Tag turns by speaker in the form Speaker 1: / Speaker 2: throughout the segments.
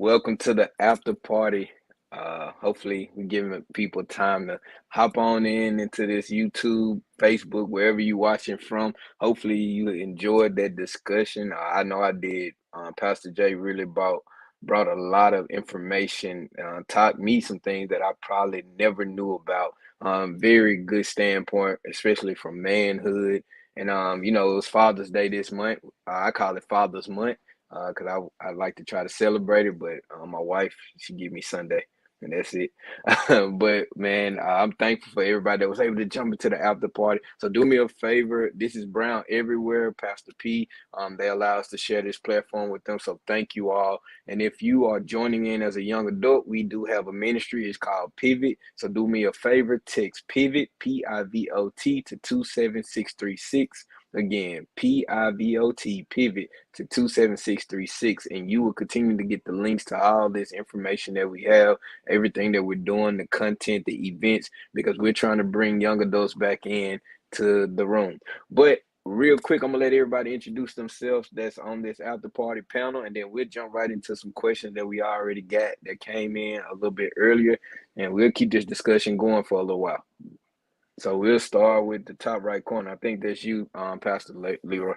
Speaker 1: Welcome to the after party. Hopefully, we're giving people time to hop on in into this YouTube, Facebook, wherever you watching from. Hopefully, you enjoyed that discussion. I know I did. Pastor Jay really brought a lot of information, taught me some things that I probably never knew about. Very good standpoint, especially from manhood. And it was Father's Day this month. I call it Father's Month because I like to try to celebrate it, but my wife, she give me Sunday, and that's it. But man, I'm thankful for everybody that was able to jump into the after party. So do me a favor. This is Brown Everywhere, Pastor P. They allow us to share this platform with them. So thank you all. And if you are joining in as a young adult, we do have a ministry. It's called Pivot. So do me a favor, text Pivot, P-I-V-O-T to 27636. Again, P-I-V-O-T, Pivot to 27636, and you will continue to get the links to all this information that we have, everything that we're doing, the content, the events, because we're trying to bring young adults back in to the room. But real quick, I'm gonna let everybody introduce themselves that's on this after party panel, and then we'll jump right into some questions that we already got that came in a little bit earlier, and we'll keep this discussion going for a little while. So we'll start with the top right corner. I think that's you, Pastor Leroy.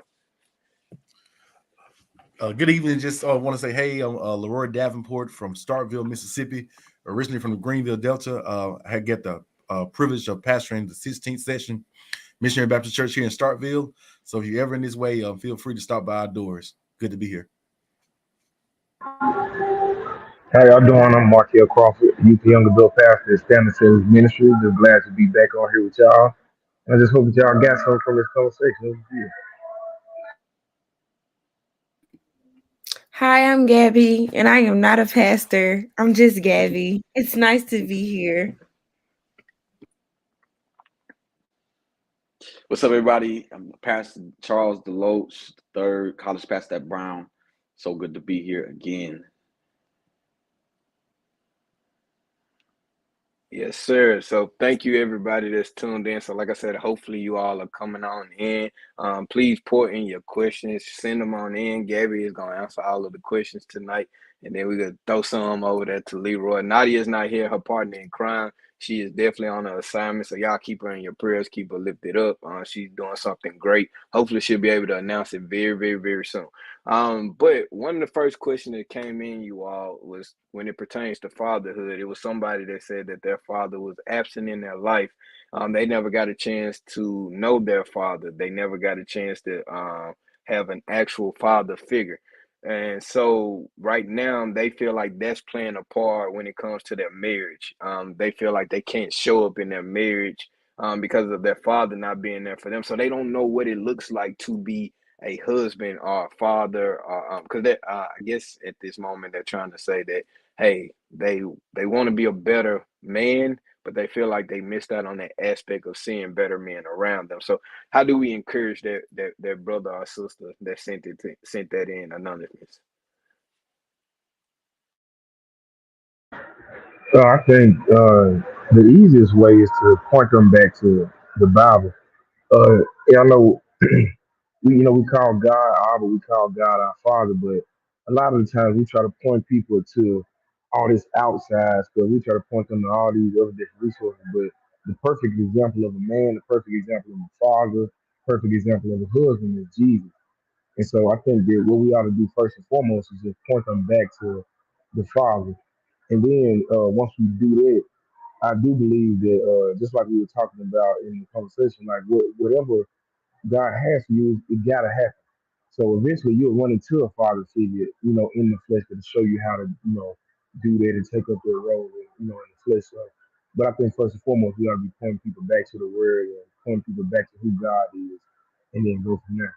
Speaker 2: Good evening. Just want to say, hey, I'm Leroy Davenport from Starkville, Mississippi, originally from the Greenville Delta. I get the privilege of pastoring the 16th session Missionary Baptist Church here in Starkville. So if you're ever in this way, feel free to stop by our doors. Good to be here.
Speaker 3: How y'all doing? I'm Markel Crawford, Youth Young Adult Pastor at Standard Service Ministry. Just glad to be back on here with y'all. And I just hope that y'all got something from this conversation.
Speaker 4: Hi, I'm Gabby, and I am not a pastor. I'm just Gabby. It's nice to be here.
Speaker 5: What's up, everybody? I'm Pastor Charles Deloach, third college pastor at Brown. So good to be here again.
Speaker 1: Yes, sir. So thank you everybody that's tuned in. So like I said, hopefully you all are coming on in. Please pour in your questions, send them on in. Gabby is gonna answer all of the questions tonight. And then we're gonna throw some over there to Leroy. Nadia's not here, her partner in crime. She is definitely on an assignment. So y'all keep her in your prayers, keep her lifted up. She's doing something great. Hopefully she'll be able to announce it very, very, very soon. But one of the first questions that came in, you all, was when it pertains to fatherhood. It was somebody that said that their father was absent in their life. They never got a chance to know their father. They never got a chance to have an actual father figure. And so right now they feel like that's playing a part when it comes to their marriage. They feel like they can't show up in their marriage because of their father not being there for them. So they don't know what it looks like to be a husband or a father, or because I guess at this moment they're trying to say that hey, they want to be a better man, but they feel like they missed out on that aspect of seeing better men around them. So how do we encourage their brother or sister that sent that in anonymous?
Speaker 3: So I think the easiest way is to point them back to the Bible. I know we call God Abba, we call God our Father, but a lot of the times we try to point people to all this outside stuff. We try to point them to all these other different resources, but the perfect example of a man, the perfect example of a father, perfect example of a husband is Jesus. And so I think that what we ought to do first and foremost is just point them back to the Father. And then once we do that, I do believe that just like we were talking about in the conversation, like whatever God has for you, it gotta happen. So eventually you'll run into a father figure, in the flesh to show you how to, do that and take up their role, in the flesh. So, but I think first and foremost, we ought to be pointing people back to the word and pointing people back to who God is, and then go from there.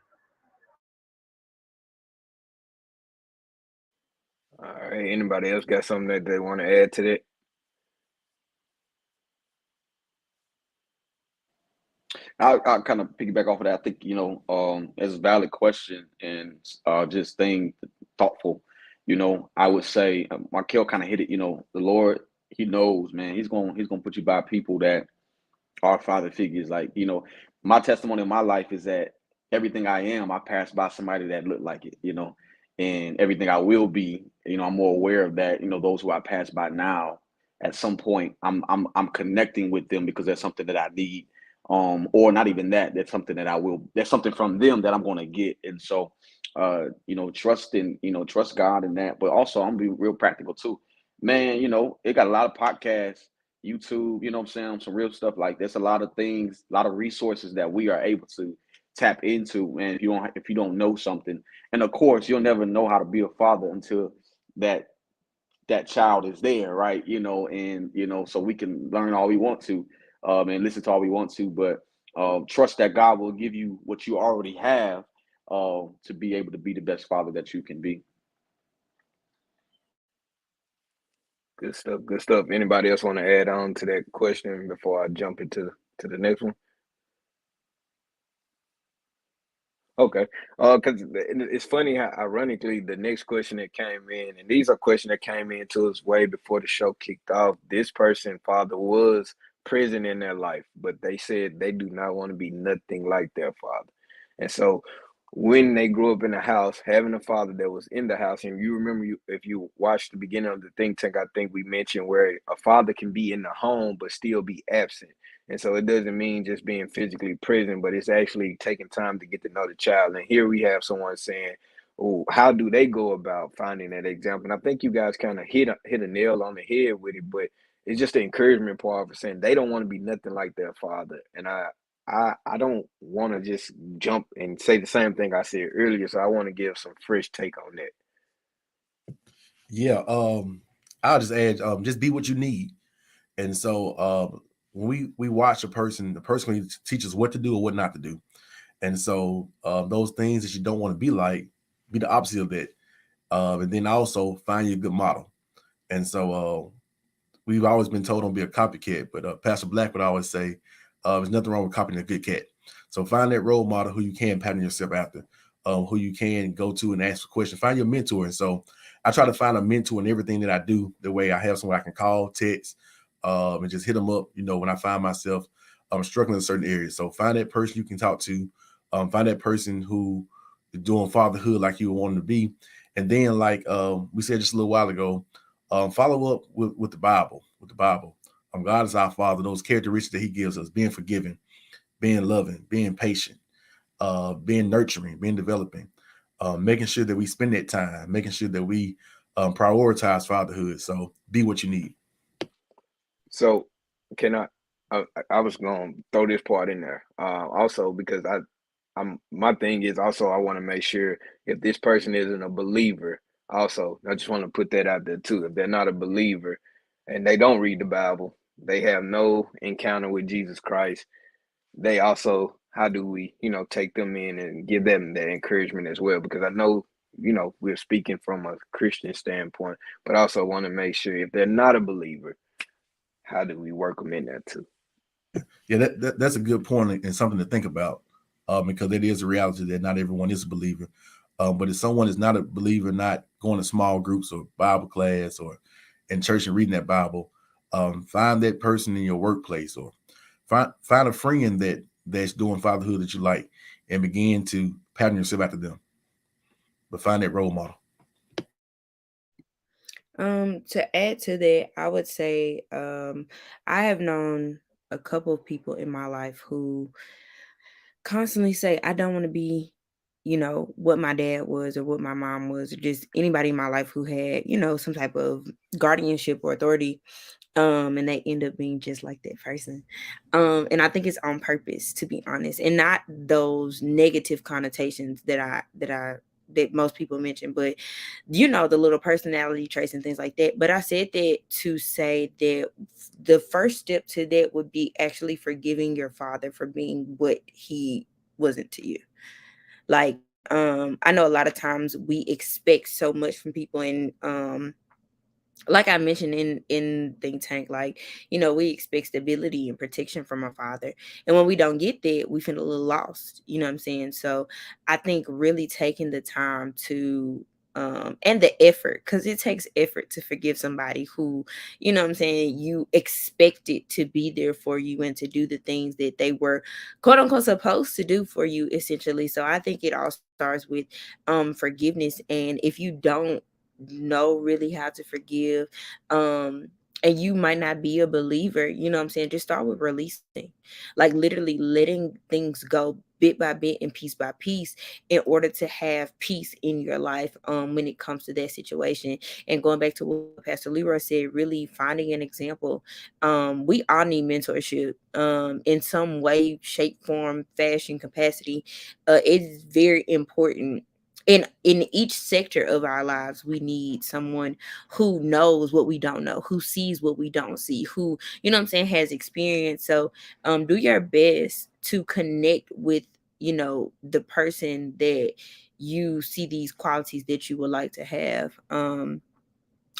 Speaker 1: All right. Anybody else got something that they want to add to that?
Speaker 5: I'll kind of piggyback off of that. I think, it's a valid question and just thing thoughtful. I would say Markel kind of hit it. The Lord, He knows, man. He's gonna put you by people that are father figures. Like, my testimony in my life is that everything I am, I passed by somebody that looked like it. and everything I will be, I'm more aware of that. Those who I pass by now, at some point, I'm connecting with them because that's something that I need, or not even that. That's something that I will. That's something from them that I'm going to get, and so, trust God in that. But also, I'm gonna be real practical too, man. It got a lot of podcasts, YouTube. You know what I'm saying? Some real stuff like there's a lot of things, a lot of resources that we are able to tap into, and if you don't know something, and of course you'll never know how to be a father until that that child is there, right? And so we can learn all we want to, and listen to all we want to, but trust that God will give you what you already have, to be able to be the best father that you can be.
Speaker 1: Good stuff. Good stuff. Anybody else want to add on to that question before I jump into the next one? Okay. Because it's funny how ironically the next question that came in, and these are questions that came in to us way before the show kicked off. This person, father, was present in their life, but they said they do not want to be nothing like their father. And so when they grew up in the house, having a father that was in the house, and you remember if you watched the beginning of the think tank, I think we mentioned where a father can be in the home but still be absent. And so it doesn't mean just being physically present, but it's actually taking time to get to know the child. And here we have someone saying, "Oh, how do they go about finding that example?" And I think you guys kind of hit a nail on the head with it, but it's just the encouragement part for saying they don't want to be nothing like their father. And I don't want to just jump and say the same thing I said earlier, so I want to give some fresh take on that.
Speaker 2: Yeah, I'll just add, just be what you need. And so when we watch a person, the person can teach us what to do or what not to do. And so those things that you don't want to be the opposite of that. And then also find you a good model. And so we've always been told don't be a copycat, but Pastor Black would always say, there's nothing wrong with copying a good cat. So find that role model who you can pattern yourself after, who you can go to and ask for questions. Find your mentor. And so I try to find a mentor in everything that I do. The way I have someone I can call, text, and just hit them up. When I find myself struggling in certain areas. So find that person you can talk to. Find that person who is doing fatherhood like you want to be. And then, like we said just a little while ago, follow up with the Bible. With the Bible, God is our Father. Those characteristics that He gives us: being forgiving, being loving, being patient, being nurturing, being developing, making sure that we spend that time, making sure that we prioritize fatherhood. So be what you need.
Speaker 1: So can I was gonna throw this part in there also because I'm my thing is also I want to make sure if this person isn't a believer, also I just want to put that out there too. If they're not a believer and they don't read the Bible, they have no encounter with Jesus Christ, they also how do we, take them in and give them that encouragement as well? Because I know, we're speaking from a Christian standpoint, but I also want to make sure if they're not a believer, how do we work them in there too?
Speaker 2: Yeah, that's a good point and something to think about, because it is a reality that not everyone is a believer. But if someone is not a believer, not going to small groups or Bible class or in church and reading that Bible, find that person in your workplace or find a friend that's doing fatherhood that you like and begin to pattern yourself after them. But find that role model.
Speaker 4: To add to that, I would say I have known a couple of people in my life who constantly say, I don't want to be, what my dad was or what my mom was, or just anybody in my life who had, some type of guardianship or authority. And they end up being just like that person. And I think it's on purpose, to be honest, and not those negative connotations that most people mention, but the little personality traits and things like that. But I said that to say that the first step to that would be actually forgiving your father for being what he wasn't to you. Like, I know a lot of times we expect so much from people, and like I mentioned in think tank, like, we expect stability and protection from our father, and when we don't get that, we feel a little lost. You know what I'm saying? So I think really taking the time to and the effort, because it takes effort to forgive somebody who, you know what I'm saying, you expected to be there for you and to do the things that they were quote unquote supposed to do for you, essentially. So I think it all starts with forgiveness. And if you don't know really how to forgive, and you might not be a believer, you know what I'm saying, just start with releasing, like literally letting things go bit by bit and piece by piece, in order to have peace in your life when it comes to that situation. And going back to what Pastor Leroy said, really finding an example. We all need mentorship in some way, shape, form, fashion, capacity. It's very important. In each sector of our lives, we need someone who knows what we don't know, who sees what we don't see, who, you know what I'm saying, has experience. So do your best to connect with, you know, the person that you see these qualities that you would like to have.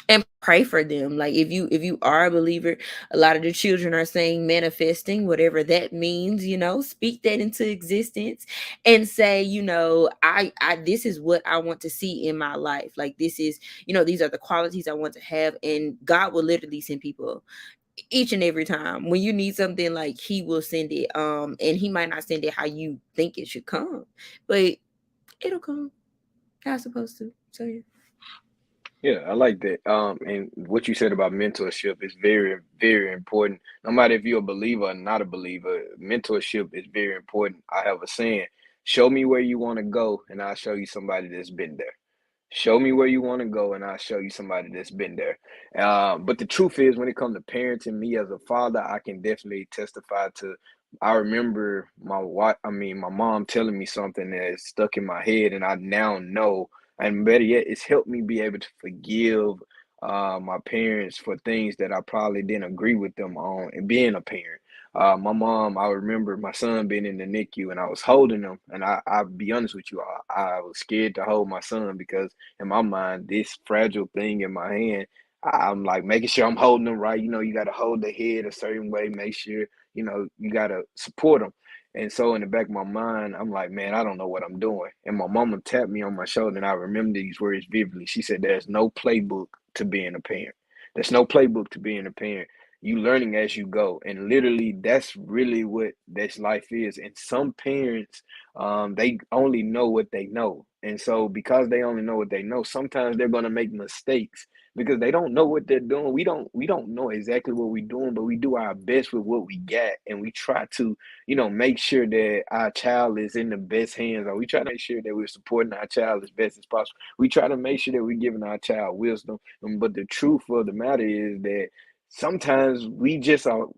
Speaker 4: And pray for them. Like if you are a believer, a lot of the children are saying manifesting, whatever that means, you know, speak that into existence and say, you know, I this is what I want to see in my life. Like this is, you know, these are the qualities I want to have, and God will literally send people each and every time when you need something. Like he will send it, and he might not send it how you think it should come, but it'll come how it's supposed to. So yeah.
Speaker 1: Yeah, I like that. And what you said about mentorship is very, very important. No matter if you're a believer or not a believer, mentorship is very important. I have a saying: "Show me where you want to go, and I'll show you somebody that's been there." Show me where you want to go, and I'll show you somebody that's been there. But the truth is, when it comes to parenting, me as a father, I can definitely testify to. I remember my mom telling me something that stuck in my head, and I now know. And better yet, it's helped me be able to forgive my parents for things that I probably didn't agree with them on, and being a parent. My mom, I remember my son being in the NICU and I was holding him. And I'll be honest with you, I was scared to hold my son because in my mind, this fragile thing in my hand, I'm like making sure I'm holding him right. You know, you got to hold the head a certain way, make sure, you know, you got to support him. And so in the back of my mind, I'm like, man, I don't know what I'm doing. And my mama tapped me on my shoulder, and I remember these words vividly. She said, "There's no playbook to being a parent. There's no playbook to being a parent. You learning as you go." And literally, that's really what this life is. And some parents, they only know what they know. And so because they only know what they know, sometimes they're gonna make mistakes because they don't know what they're doing. We don't know exactly what we're doing, but we do our best with what we got, and we try to, you know, make sure that our child is in the best hands, or we try to make sure that we're supporting our child as best as possible. We try to make sure that we're giving our child wisdom. But the truth of the matter is that sometimes we just are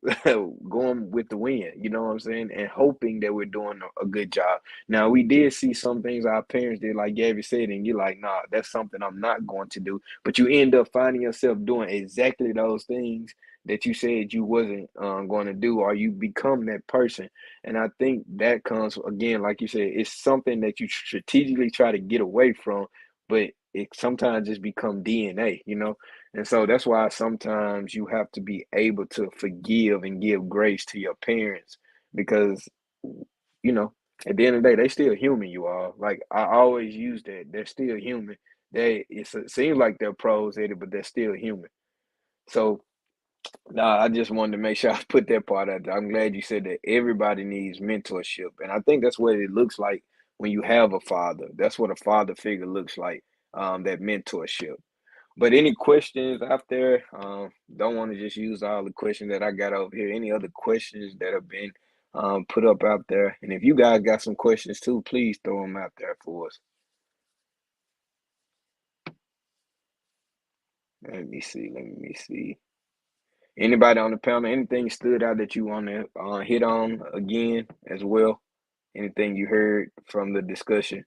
Speaker 1: going with the wind, you know what I'm saying, and hoping that we're doing a good job. Now, we did see some things our parents did, like Gabby said, and you're like, nah, that's something I'm not going to do. But you end up finding yourself doing exactly those things that you said you wasn't going to do, or you become that person. And I think that comes, again, like you said, it's something that you strategically try to get away from, but it sometimes just become DNA, you know? And so that's why sometimes you have to be able to forgive and give grace to your parents because, you know, at the end of the day, they still human, you all. Like I always use that. They're still human. It seems like they're pros at it, but they're still human. So nah, I just wanted to make sure I put that part out there. I'm glad you said that everybody needs mentorship. And I think that's what it looks like when you have a father. That's what a father figure looks like, that mentorship. But any questions out there? Don't want to just use all the questions that I got over here. Any other questions that have been put up out there? And if you guys got some questions too, please throw them out there for us. Let me see. Let me see. Anybody on the panel, anything stood out that you want to hit on again as well? Anything you heard from the discussion?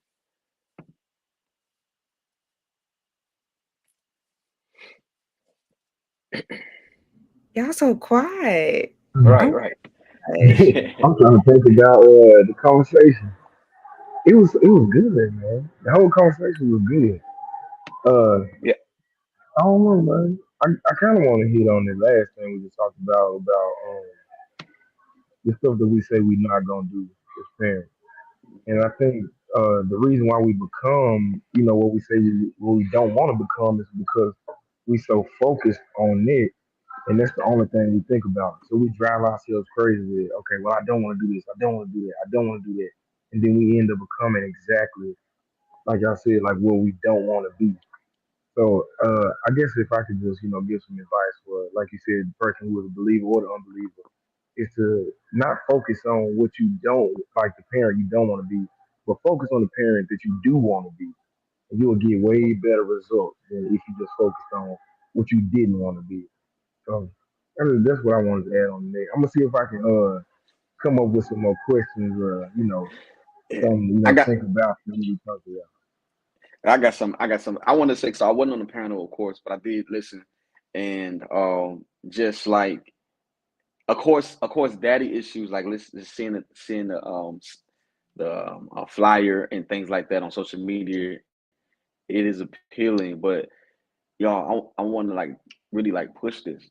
Speaker 4: Y'all so quiet.
Speaker 1: Right,
Speaker 4: Oh
Speaker 1: right.
Speaker 4: my gosh.
Speaker 3: I'm trying to think about the conversation. It was good, man. The whole conversation was good. Uh,
Speaker 1: Yeah,
Speaker 3: I don't know, man. I kind of want to hit on the last thing we just talked about the stuff that we say we're not gonna do as parents. And I think The reason why we become, what we say what we don't want to become is because we so focused on it, and that's the only thing we think about. So we drive ourselves crazy with, okay, well, I don't want to do this, I don't want to do that, I don't want to do that, and then we end up becoming exactly like I said, like what we don't want to be. So I guess if I could just, give some advice for, like you said, the person who is a believer or the unbeliever, is to not focus on what you don't, like the parent you don't want to be, but focus on the parent that you do want to be. And you will get way better results than if you just focused on what you didn't want to be. So that's what I wanted to add on there. I'm gonna see if I can come up with some more questions,
Speaker 5: Yeah.
Speaker 3: some
Speaker 5: I got
Speaker 3: think about when we talk about.
Speaker 5: I got some. I want to say so. I wasn't on the panel, of course, but I did listen, and just like, of course, daddy issues like listen, seeing the flyer and things like that on social media. It is appealing, but y'all, I want to like really like push this.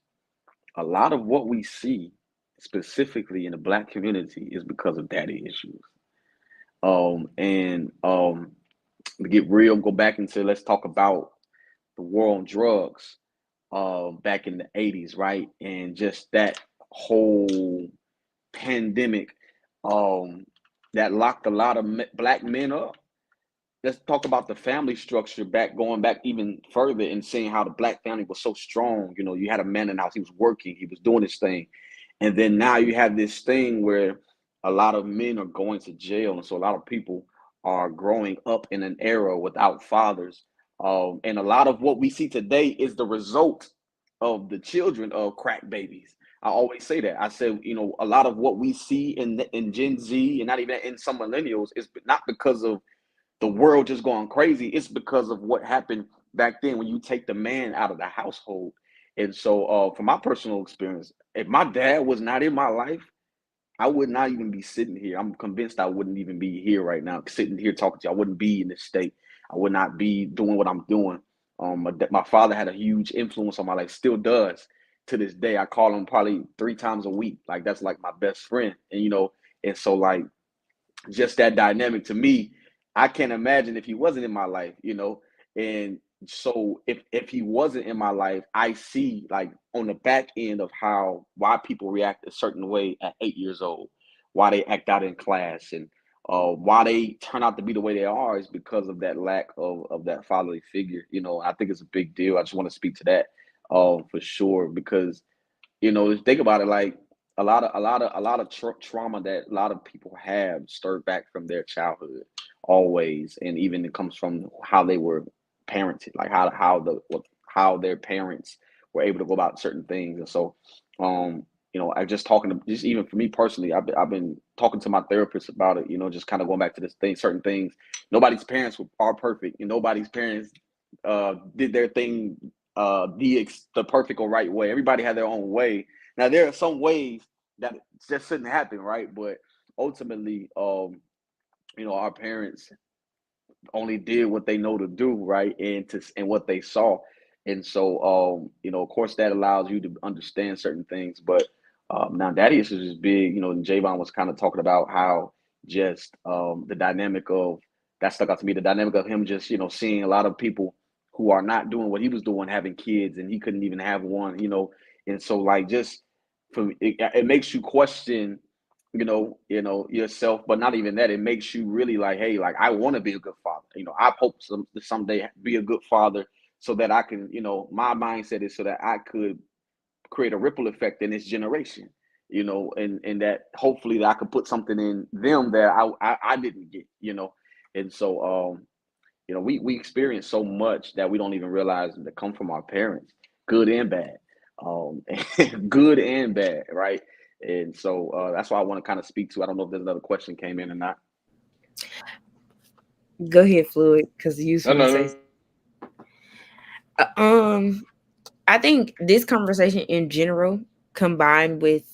Speaker 5: A lot of what we see, specifically in the black community, is because of daddy issues. And to get real, go back into let's talk about the war on drugs back in the 80s, right? And just that whole pandemic um, that locked a lot of black men up. Let's talk about the family structure back, going back even further and seeing how the black family was so strong. You know, you had a man in the house, he was working, he was doing his thing. And then now you have this thing where a lot of men are going to jail. And so a lot of people are growing up in an era without fathers. And a lot of what we see today is the result of the children of crack babies. I always say that. I said, you know, a lot of what we see in Gen Z and not even in some millennials is not because of the world just going crazy. It's because of what happened back then when you take the man out of the household. And so, from my personal experience, if my dad was not in my life, I would not even be sitting here. I'm convinced I wouldn't even be here right now, sitting here talking to you. I wouldn't be in this state. I would not be doing what I'm doing. My father had a huge influence on my life, still does to this day. I call him probably 3 times a week. Like that's like my best friend, and and so like just that dynamic to me, I can't imagine if he wasn't in my life. And so if he wasn't in my life, I see like on the back end of how why people react a certain way at 8 years old, why they act out in class, and why they turn out to be the way they are is because of that lack of that fatherly figure. I think it's a big deal. I just want to speak to that for sure because think about it, like a lot of trauma that a lot of people have stirred back from their childhood always, and even it comes from how they were parented, like how their parents were able to go about certain things. And so I just talking to just even for me personally, I've been talking to my therapist about it, just kind of going back to this thing, certain things. Nobody's parents are perfect, and nobody's parents did their thing the perfect or right way. Everybody had their own way. Now there are some ways that just shouldn't happen, right? But ultimately, our parents only did what they know to do, right? And what they saw. And so of course that allows you to understand certain things. But now daddy issues is big, and Javon was kind of talking about how just the dynamic of that stuck out to me, the dynamic of him just, seeing a lot of people who are not doing what he was doing, having kids, and he couldn't even have one. And so like just it makes you question yourself, but not even that. It makes you really like, hey, like I want to be a good father. I hope someday be a good father so that I can, my mindset is so that I could create a ripple effect in this generation, and that hopefully that I could put something in them that I didn't get. And so we experience so much that we don't even realize that come from our parents, good and bad, um, good and bad, right? And so that's why I want to kind of speak to. I don't know if there's another question came in or not.
Speaker 4: Go ahead, Fluid, because you was
Speaker 1: No,
Speaker 4: gonna
Speaker 1: no,
Speaker 4: say.
Speaker 1: no.
Speaker 4: Um, I think this conversation in general, combined with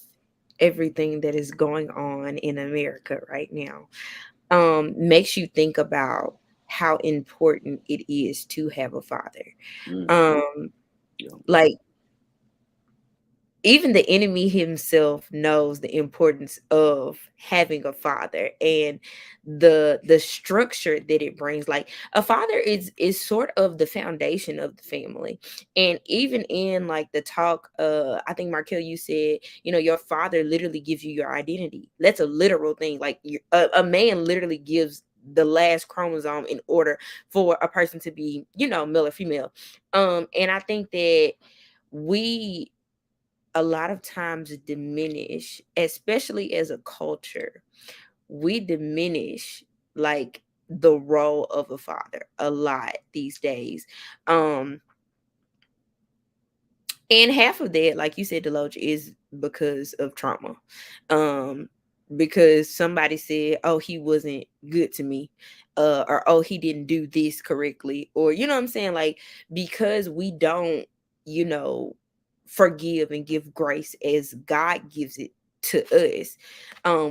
Speaker 4: everything that is going on in America right now, makes you think about how important it is to have a father.
Speaker 5: Mm,
Speaker 4: Um,
Speaker 5: yeah.
Speaker 4: like even the enemy himself knows the importance of having a father and the structure that it brings. Like a father is sort of the foundation of the family. And even in like the talk, I think Markel, you said, you know, your father literally gives you your identity. That's a literal thing. Like a man literally gives the last chromosome in order for a person to be, you know, male or female. And I think that we a lot of times diminish, especially as a culture, we diminish like the role of a father a lot these days. Um, and half of that, like you said, Deloach, is because of trauma. Um, because somebody said, "Oh, he wasn't good to me," or "Oh, he didn't do this correctly," or you know what I'm saying? Like because we don't, you know, forgive and give grace as God gives it to us.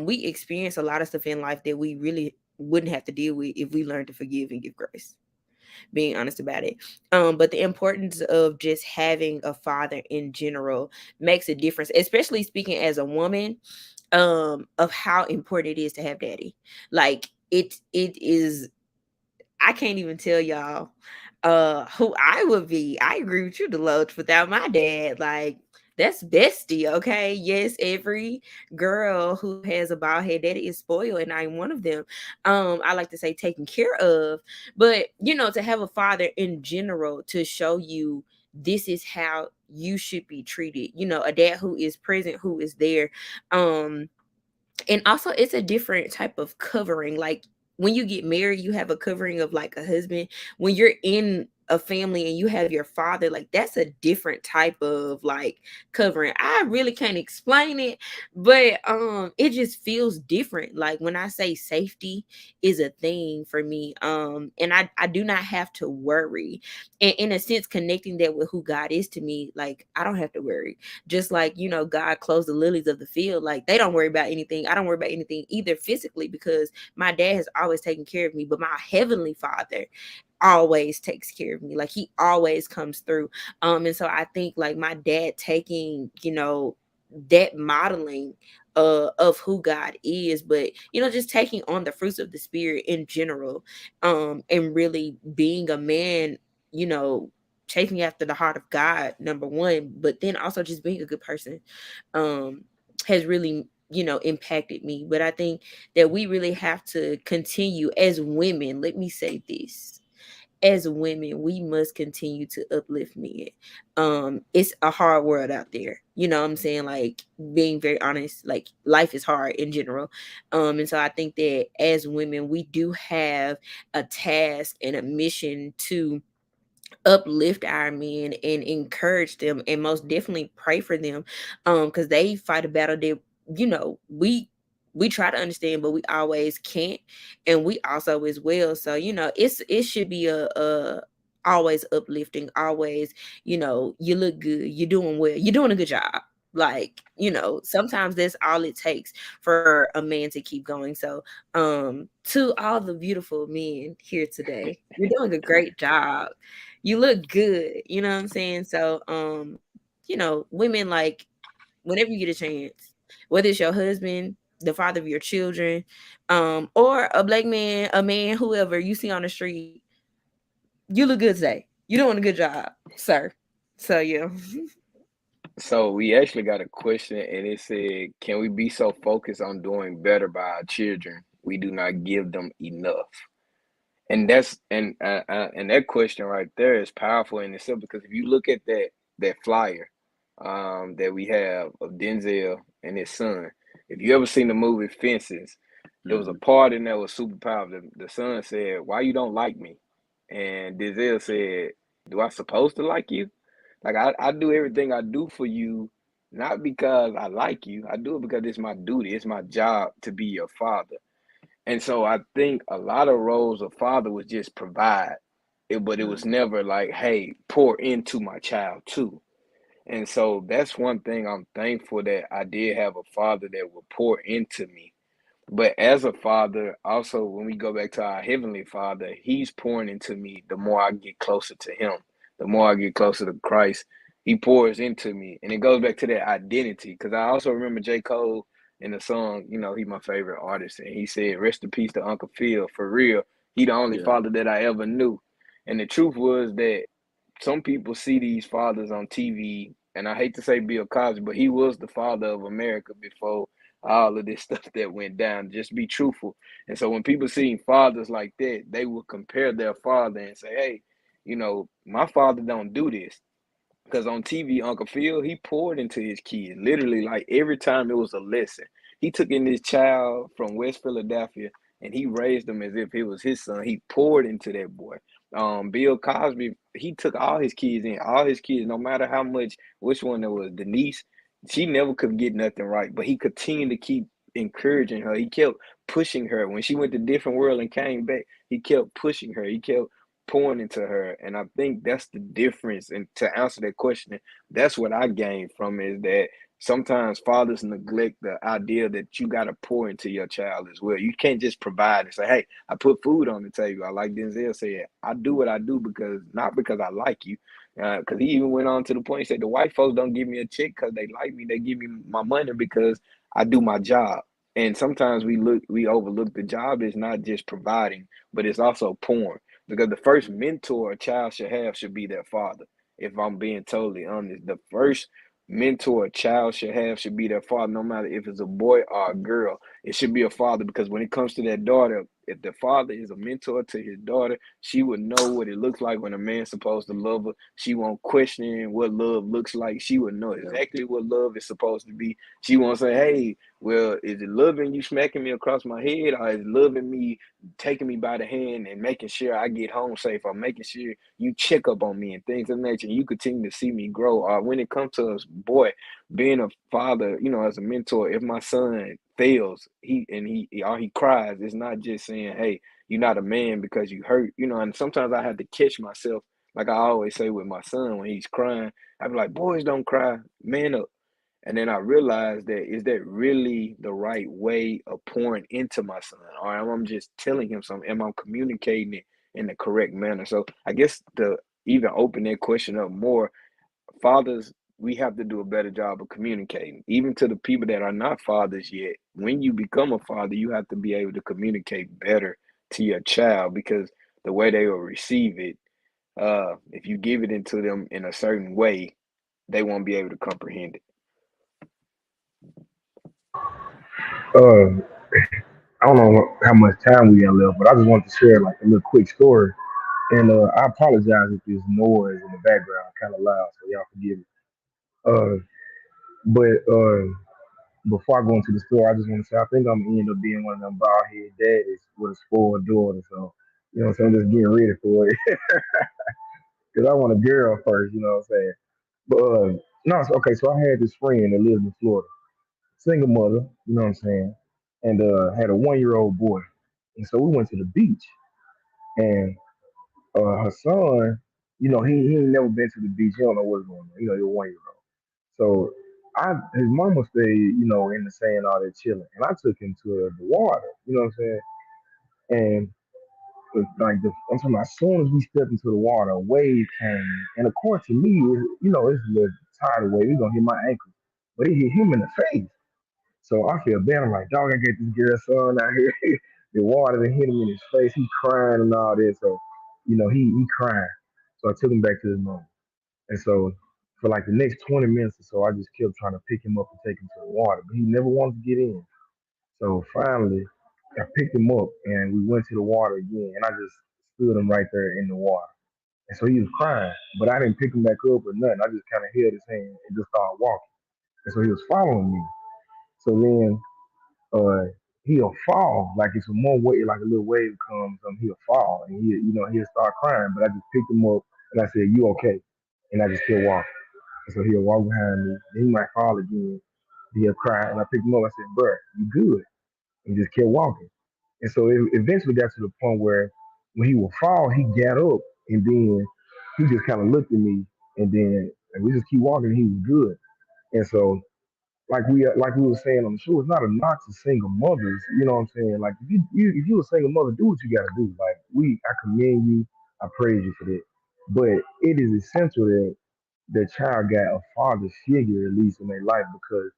Speaker 4: We experience a lot of stuff in life that we really wouldn't have to deal with if we learned to forgive and give grace, being honest about it. But the importance of just having a father in general makes a difference, especially speaking as a woman, of how important it is to have daddy. Like it is, I can't even tell y'all who I would be. I agree with you, Deloach, without my dad. Like that's bestie, okay? Yes, every girl who has a bald head daddy is spoiled, and I'm one of them. I like to say taken care of. But you know, to have a father in general to show you this is how you should be treated, you know, a dad who is present, who is there. And also it's a different type of covering. Like when you get married, you have a covering of like a husband. When you're in a family and you have your father, like that's a different type of like covering. I really can't explain it, but it just feels different. Like when I say safety is a thing for me, and I do not have to worry. And in a sense, connecting that with who God is to me, like I don't have to worry. Just like, you know, God clothes the lilies of the field. Like they don't worry about anything. I don't worry about anything either physically because my dad has always taken care of me. But my heavenly father always takes care of me. Like he always comes through. And so I think like my dad taking, you know, that modeling of who God is, but you know, just taking on the fruits of the spirit in general, and really being a man, you know, chasing after the heart of God, number one, but then also just being a good person, um, has really, you know, impacted me. But I think that we really have to continue as women. Let me say this. As women, we must continue to uplift men. It's a hard world out there. You know what I'm saying? Like being very honest, like life is hard in general. And so I think that as women, we do have a task and a mission to uplift our men and encourage them and most definitely pray for them, because they fight a battle that, you know, we try to understand but we always can't, and we also as well. So you know, it should be a always uplifting, always, you know, you look good, you're doing well, you're doing a good job. Like, you know, sometimes that's all it takes for a man to keep going. So to all the beautiful men here today, you're doing a great job, you look good, you know what I'm saying? So, you know, women, like, whenever you get a chance, whether it's your husband, the father of your children, or a black man, a man, whoever you see on the street, you look good today. You're doing a good job, sir. So yeah.
Speaker 1: So we actually got a question, and it said, "Can we be so focused on doing better by our children, we do not give them enough?" And that's and that question right there is powerful in itself because if you look at that flyer that we have of Denzel and his son, if you ever seen the movie Fences, there was a
Speaker 5: Mhm.
Speaker 1: part in there was super powerful. The son said, "Why you don't like me?" And Denzel said, "Do I supposed to like you? Like I do everything I do for you, not because I like you. I do it because it's my duty. It's my job to be your father." And so I think a lot of roles of father was just provide, but it was
Speaker 5: Mhm.
Speaker 1: never like, hey, pour into my child too. And so that's one thing I'm thankful that I did have a father that would pour into me. But as a father, also when we go back to our heavenly father, he's pouring into me the more I get closer to him, the more I get closer to Christ. he pours into me, and it goes back to that identity. Because I also remember J. Cole in the song, you know, he my favorite artist, and he said, "Rest in peace to Uncle Phil. For real, he the only
Speaker 5: Yeah.
Speaker 1: father that I ever knew." And the truth was that some people see these fathers on TV, and I hate to say Bill Cosby, but he was the father of America before all of this stuff that went down. Just be truthful. And so when people see fathers like that, they will compare their father and say, "Hey, you know, my father don't do this." Because on TV, Uncle Phil, he poured into his kid. Literally, like every time it was a lesson. He took in this child from West Philadelphia and he raised him as if it was his son. He poured into that boy. Bill Cosby, he took all his kids in, all his kids, no matter how much, which one it was, Denise, she never could get nothing right, but he continued to keep encouraging her. He kept pushing her. When she went to different world and came back, he kept pushing her. He kept pouring into her. And I think that's the difference. And to answer that question, that's what I gained from it, is that sometimes fathers neglect the idea that you got to pour into your child as well. You can't just provide and say, "Hey, I put food on the table." I like Denzel said, "I do what I do because not because I like you." Because he even went on to the point, he said, "The white folks don't give me a check because they like me. They give me my money because I do my job." And sometimes we overlook the job is not just providing, but it's also pouring. Because the first mentor a child should have should be their father. If I'm being totally honest, the first mentor a child should have should be their father, no matter if it's a boy or a girl. It should be a father, because when it comes to that daughter, if the father is a mentor to his daughter, she would know what it looks like when a man's supposed to love her. She won't question what love looks like. She would know
Speaker 5: Yeah.
Speaker 1: exactly what love is supposed to be. She won't say, "Hey, well, is it loving you smacking me across my head, or is loving me taking me by the hand and making sure I get home safe, or making sure you check up on me and things of that nature, and you continue to see me grow." Or when it comes to us, boy, being a father, you know, as a mentor, if my son fails, he cries, it's not just saying, "Hey, you're not a man because you hurt," you know. And sometimes I have to catch myself, like I always say with my son when he's crying, I be like, "Boys don't cry, man up." And then I realized that, is that really the right way of pouring into my son? Or am I just telling him something? Am I communicating it in the correct manner? So I guess to even open that question up more, fathers, we have to do a better job of communicating. Even to the people that are not fathers yet, when you become a father, you have to be able to communicate better to your child, because the way they will receive it, if you give it into them in a certain way, they won't be able to comprehend it.
Speaker 3: Uh, I don't know how much time we got left, but I just wanted to share like a little quick story. And I apologize if there's noise in the background, kind of loud, so y'all forgive me. But before I go into the story, I just want to say I think I'm gonna end up being one of them bald head daddies with a spoiled daughter. So you know what I'm saying, I'm just getting ready for it because I want a girl first. You know what I'm saying? But no, okay. So I had this friend that lived in Florida, single mother. You know what I'm saying? And had a 1 year old boy. And so we went to the beach, and her son, you know, he ain't never been to the beach. He don't know what's going on. You know, he's a 1 year old. So his mama stayed, you know, in the sand all that chilling, and I took him to the water. You know what I'm saying? And like I'm talking about, as soon as we stepped into the water, a wave came, and of course to me, you know, it's a little tidal wave. It's gonna hit my ankle, but it hit him in the face. So I feel bad. I'm like, dog, I get this girl's son out here. The water that hit him in his face. He's crying and all this. So, you know, he crying. So I took him back to his mom. And so for like the next 20 minutes or so, I just kept trying to pick him up and take him to the water, but he never wanted to get in. So finally, I picked him up and we went to the water again, and I just stood him right there in the water. And so he was crying, but I didn't pick him back up or nothing. I just kind of held his hand and just started walking. And so he was following me. So then uh he'll fall. Like it's a more way, like a little wave comes, he'll fall and he'll start crying. But I just picked him up and I said, "You okay?" And I just kept walking. And so he'll walk behind me. Then he might fall again. He'll cry, and I picked him up. I said, "Bro, you good?" And just kept walking. And so it eventually got to the point where when he would fall, he got up and then he just kind of looked at me, and then and we just keep walking. And he was good. And so like we were saying on the show, it's not a knock to single mothers. You know what I'm saying? Like if you a single mother, do what you got to do. Like I commend you, I praise you for that. But it is essential that the child got a father figure at least in their life, because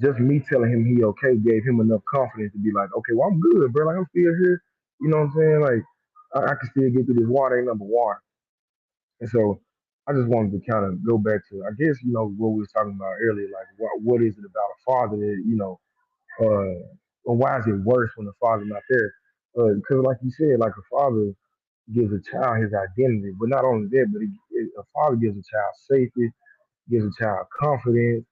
Speaker 3: just me telling him he okay gave him enough confidence to be like, okay, well I'm good, bro. Like I'm still here. You know what I'm saying? Like I can still get through this water. Ain't number one. And so I just wanted to kind of go back to, I guess, what we was talking about earlier, like what is it about a father that, or why is it worse when the father's not there? Because like you said, like a father gives a child his identity, but not only that, but a father gives a child safety, gives a child confidence.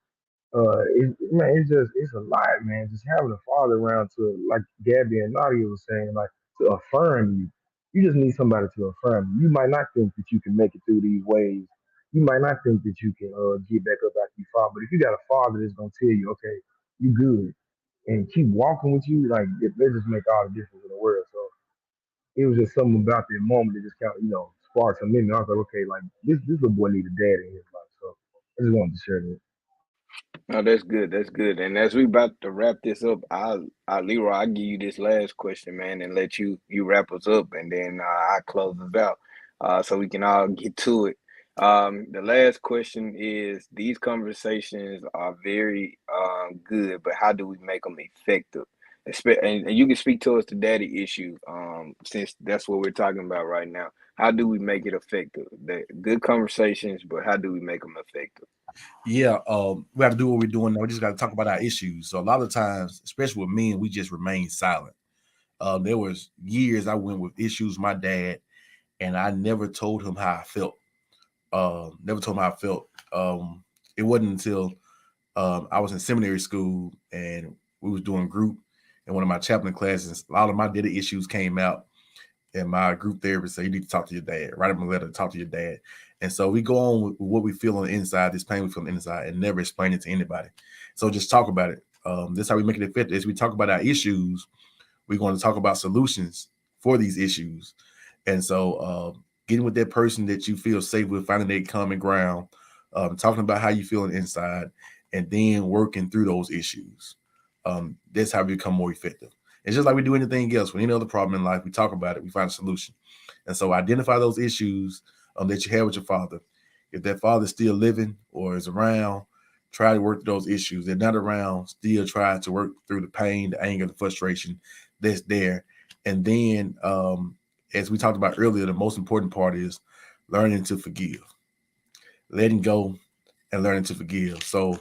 Speaker 3: Man, it's a lot, man. Just having a father around to, like Gabby and Nadia was saying, like to affirm you. You just need somebody to affirm you. You might not think that you can make it through these ways. You might not think that you can get back up after you fall. But if you got a father that's gonna tell you, okay, you good, and keep walking with you, like that just make all the difference in the world. So it was just something about that moment that just kind of, sparked something in me. I was like, okay, like this little boy need a dad in his life. So I just wanted to share that.
Speaker 1: Oh, that's good. That's good. And as we about to wrap this up, Leroy, I'll give you this last question, man, and let you wrap us up, and then I close us out, so we can all get to it. The last question is: these conversations are very good, but how do we make them effective? And you can speak to us the daddy issue, since that's what we're talking about right now. How do we make it effective? The good conversations, but how do we make them effective?
Speaker 2: Yeah, we have to do what we're doing now. We just got to talk about our issues. So a lot of times, especially with men, we just remain silent. There was years I went with issues with my dad, and I never told him how I felt. Never told him how I felt. It wasn't until I was in seminary school and we was doing group in one of my chaplain classes. A lot of my data issues came out, and my group therapist said, "You need to talk to your dad. Write him a letter. Talk to your dad." And so we go on with what we feel on the inside, this pain we feel on the inside, and never explain it to anybody. So just talk about it. This is how we make it effective. As we talk about our issues, we're going to talk about solutions for these issues. And so getting with that person that you feel safe with, finding that common ground, talking about how you feel on the inside, and then working through those issues. That's how we become more effective. It's just like we do anything else. With any other problem in life, we talk about it, we find a solution. And so identify those issues that you have with your father. If that father is still living or is around, try to work through those issues. If they're not around, still try to work through the pain, the anger, the frustration that's there. And then, as we talked about earlier, the most important part is learning to forgive, letting go, and learning to forgive. So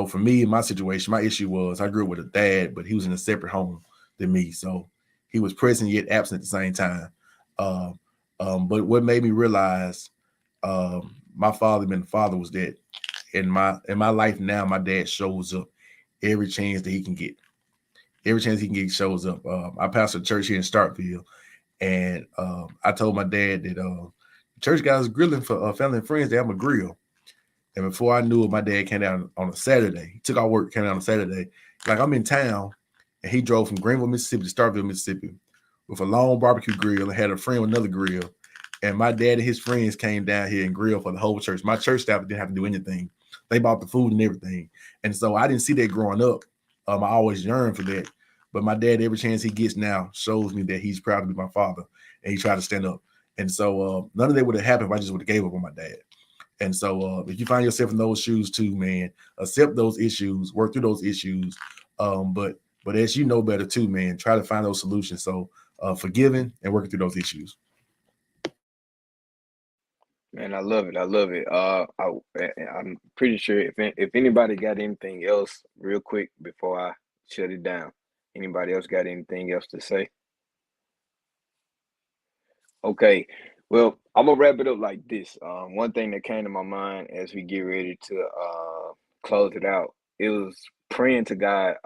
Speaker 2: for me, in my situation, my issue was I grew up with a dad, but he was in a separate home than me. So he was present yet absent at the same time. Uh, but what made me realize my father being the father was that in my life now, my dad shows up every chance that he can get. Every chance he can get shows up. I pastor a church here in Starkville, and I told my dad that church guys grilling for family and friends. They have a grill. And before I knew it, my dad came down on a Saturday. He took our work, came down on a Saturday. Like I'm in town, and he drove from Greenville, Mississippi to Starkville, Mississippi with a long barbecue grill and had a friend with another grill. And my dad and his friends came down here and grilled for the whole church. My church staff didn't have to do anything. They bought the food and everything. And so I didn't see that growing up. I always yearned for that. But my dad, every chance he gets now, shows me that he's proud to be my father, and he tried to stand up. And so none of that would have happened if I just would have gave up on my dad. And so if you find yourself in those shoes too, man, accept those issues, work through those issues. But as you know better too, man, try to find those solutions. So forgiving and working through those issues.
Speaker 1: Man, I love it. I love it. I'm pretty sure if anybody got anything else, real quick before I shut it down, anybody else got anything else to say? Okay. Well, I'm gonna wrap it up like this. One thing that came to my mind as we get ready to close it out, it was praying to God.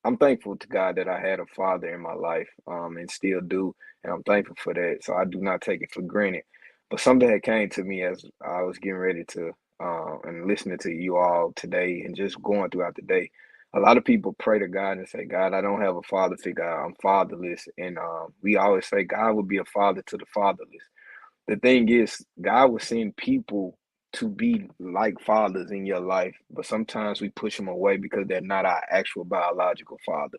Speaker 1: I'm thankful to God that I had a father in my life, and still do, and I'm thankful for that. So I do not take it for granted. But something that came to me as I was getting ready to and listening to you all today, and just going throughout the day. A lot of people pray to God and say, God, I don't have a father figure. I'm fatherless. And we always say God will be a father to the fatherless. The thing is, God will send people to be like fathers in your life, but sometimes we push them away because they're not our actual biological father.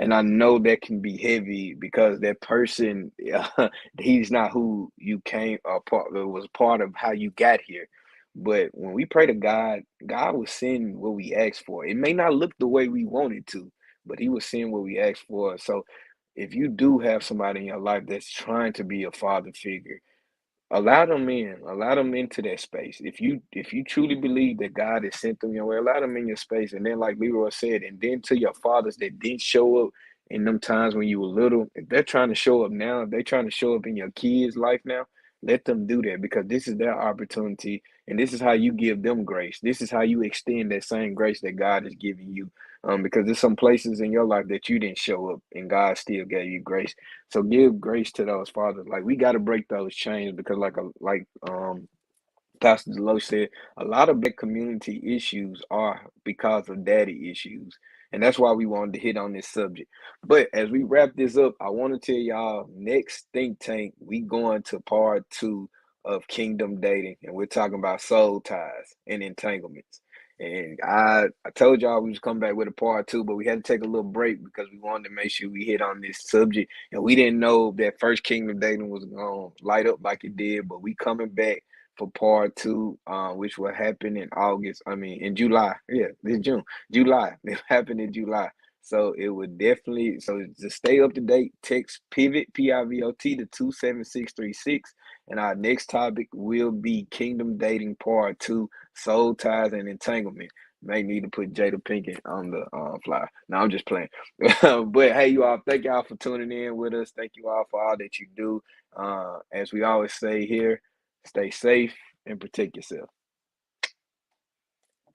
Speaker 1: And I know that can be heavy because that person, he's not who you came, part, was part of how you got here. But when we pray to God, God will send what we ask for. It may not look the way we want it to, but He will send what we ask for. So if you do have somebody in your life that's trying to be a father figure, allow them in, allow them into that space. If you truly believe that God has sent them your way, allow them in your space. And then, like Leroy said, and then to your fathers that didn't show up in them times when you were little, if they're trying to show up now, if they're trying to show up in your kids' life now, let them do that, because this is their opportunity, and this is how you give them grace. This is how you extend that same grace that God is giving you. Because there's some places in your life that you didn't show up, and God still gave you grace. So give grace to those fathers. Like, we got to break those chains, because Pastor Deloach said, a lot of black community issues are because of daddy issues. And that's why we wanted to hit on this subject. But as we wrap this up, I want to tell y'all, next think tank, we going to part 2 of kingdom dating. And we're talking about soul ties and entanglements. And I told y'all we was coming back with a part 2, but we had to take a little break because we wanted to make sure we hit on this subject. And we didn't know that first kingdom dating was going to light up like it did, but we coming back for part 2, which will happen in August. I mean, in July. Yeah, this June, July. It happened in July. So it would definitely. So to stay up to date, text pivot P.I.V.O.T to 27636, and our next topic will be Kingdom Dating Part 2, Soul Ties and Entanglement. May need to put Jada Pinkett on the flyer. No, I'm just playing. But hey, you all, thank y'all for tuning in with us. Thank you all for all that you do. As we always say here, stay safe and protect yourself.